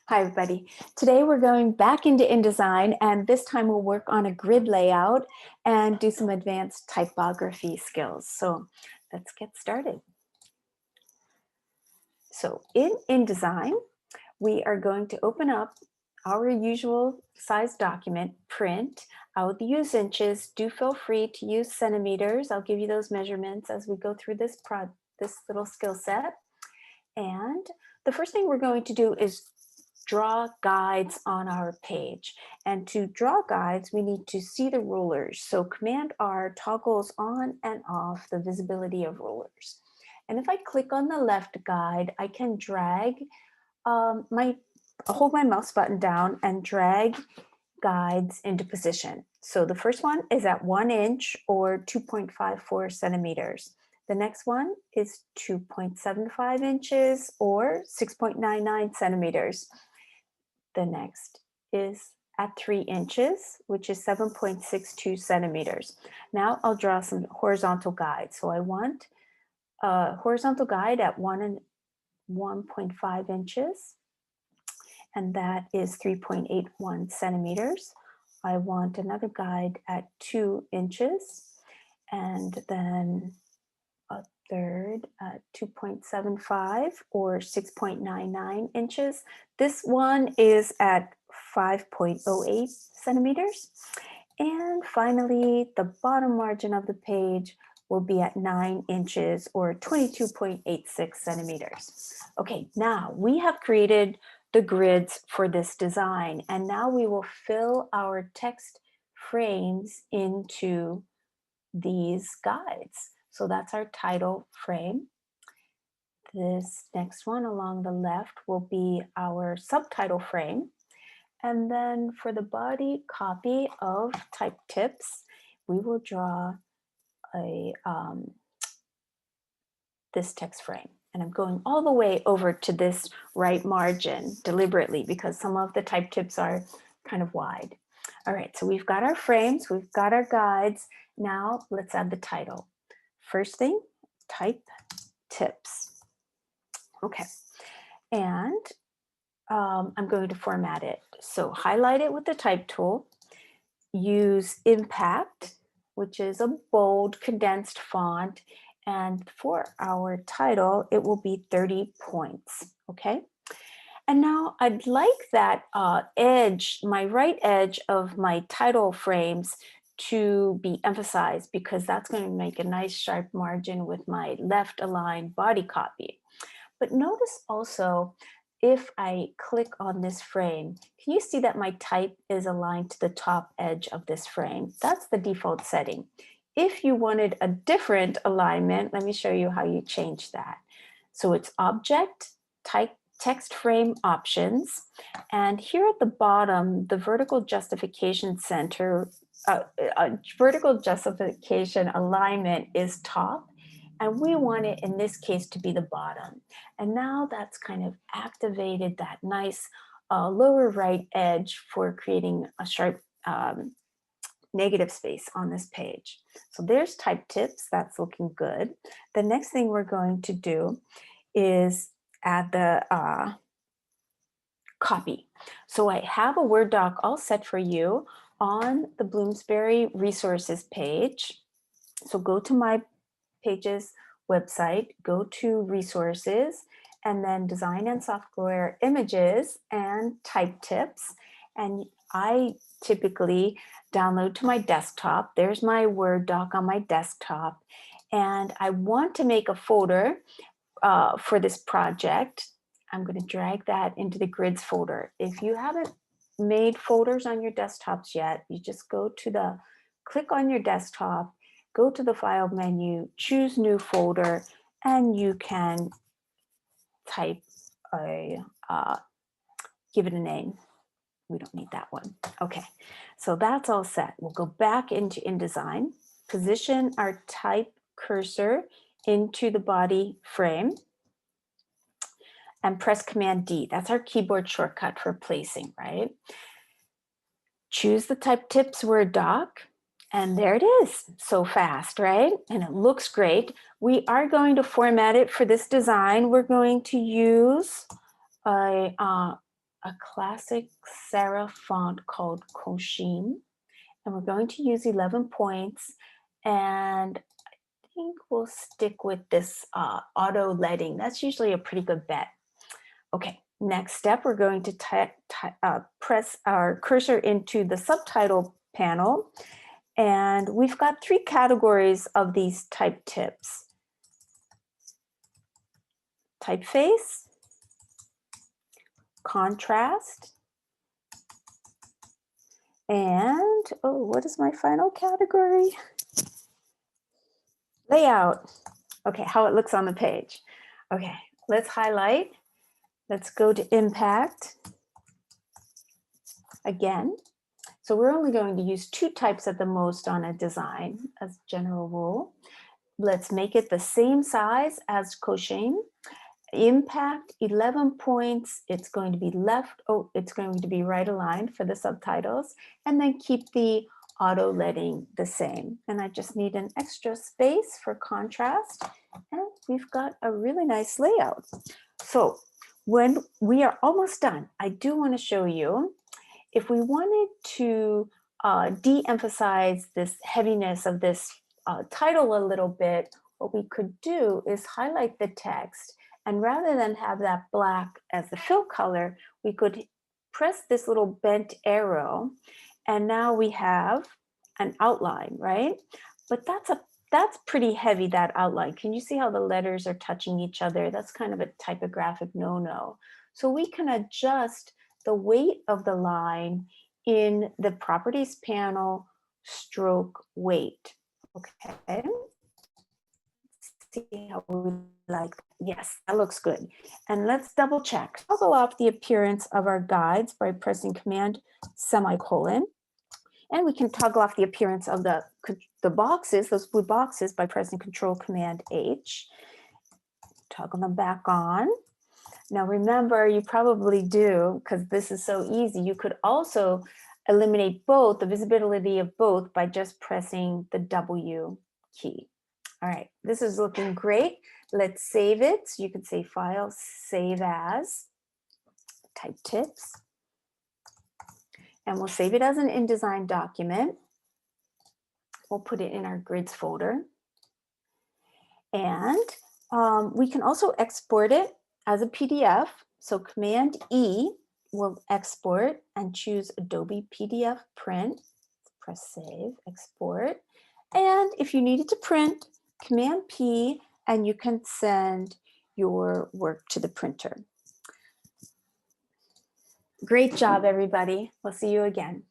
Hi, everybody. Today we're going back into InDesign, and this time we'll work on a grid layout and do some advanced typography skills. So let's get started. So in InDesign, we are going to open up our usual size document, print. I'll use inches. Do feel free to use centimeters. I'll give you those measurements as we go through this little skill set. And the first thing we're going to do is draw guides on our page. And to draw guides, we need to see the rulers. So Command R toggles on and off the visibility of rulers. And if I click on the left guide, I can drag hold my mouse button down and drag guides into position. So the first one is at 1 inch or 2.54 centimeters. The next one is 2.75 inches or 6.99 centimeters. The next is at 3 inches, which is 7.62 centimeters. Now I'll draw some horizontal guides. So I want a horizontal guide at 1 and 1.5 inches, and that is 3.81 centimeters. I want another guide at 2 inches, and then a third at 2.75 or 6.99 inches. This one is at 5.08 centimeters. And finally, the bottom margin of the page will be at 9 inches or 22.86 centimeters. Okay, now we have created the grids for this design, and now we will fill our text frames into these guides. So that's our title frame. This next one along the left will be our subtitle frame. And then for the body copy of type tips, we will draw this text frame. And I'm going all the way over to this right margin deliberately because some of the type tips are kind of wide. All right, so we've got our frames, we've got our guides. Now let's add the title. First thing, type tips. Okay, and I'm going to format it. So highlight it with the type tool, use impact, which is a bold condensed font, and for our title, it will be 30 points, okay? And now I'd like that edge, my right edge of my title frames to be emphasized because that's going to make a nice sharp margin with my left aligned body copy. But notice also, if I click on this frame, can you see that my type is aligned to the top edge of this frame? That's the default setting. If you wanted a different alignment, let me show you how you change that. So it's Object, Type, Text Frame Options, and here at the bottom, the vertical justification center, vertical justification alignment is top, and we want it in this case to be the bottom. And now that's kind of activated that nice lower right edge for creating a sharp negative space on this page. So there's type tips, that's looking good. The next thing we're going to do is add the copy. So I have a Word doc all set for you on the Bloomsbury resources page. So go to my page's website, go to resources, and then design and software images and type tips. And I typically download to my desktop. There's my Word doc on my desktop. And I want to make a folder for this project. I'm going to drag that into the grids folder. If you haven't made folders on your desktops yet, you just click on your desktop, go to the file menu, choose new folder, and you can type give it a name. We don't need that one. Okay, so that's all set. We'll go back into InDesign, position our type cursor into the body frame, and press Command D. That's our keyboard shortcut for placing, right? Choose the type tips Word doc, and there it is. So fast, right? And it looks great. We are going to format it for this design. We're going to use a a classic serif font called Koshin, and we're going to use 11 points, and I think we'll stick with this auto leading. That's usually a pretty good bet. Okay, next step, we're going to press our cursor into the subtitle panel, and we've got 3 categories of these type tips. Typeface, contrast, and, oh, what is my final category? Layout. Okay, how it looks on the page. Okay, let's highlight. Let's go to impact. Again, so we're only going to use 2 types at the most on a design as general rule. Let's make it the same size as Koshin. Impact, 11 points. It's going to be it's going to be right aligned for the subtitles, and then keep the auto leading the same. And I just need an extra space for contrast, and we've got a really nice layout. So when we are almost done, I do want to show you, if we wanted to de-emphasize this heaviness of this title a little bit, what we could do is highlight the text, and rather than have that black as the fill color, we could press this little bent arrow, and now we have an outline, right? But that's pretty heavy, that outline. Can you see how the letters are touching each other? That's kind of a typographic no-no. So we can adjust the weight of the line in the properties panel, stroke weight. Okay. See how we like. Yes, that looks good. And let's double check. Toggle off the appearance of our guides by pressing Command semicolon. And we can toggle off the appearance of the boxes, those blue boxes, by pressing Control Command H. Toggle them back on. Now remember, you probably do, because this is so easy, you could also eliminate both, the visibility of both, by just pressing the W key. All right, this is looking great. Let's save it. So you can say File, Save As, type tips. And we'll save it as an InDesign document. We'll put it in our grids folder. And we can also export it as a PDF. So Command E will export, and choose Adobe PDF Print. Press Save, Export. And if you need it to print, Command P, and you can send your work to the printer. Great job, everybody. We'll see you again.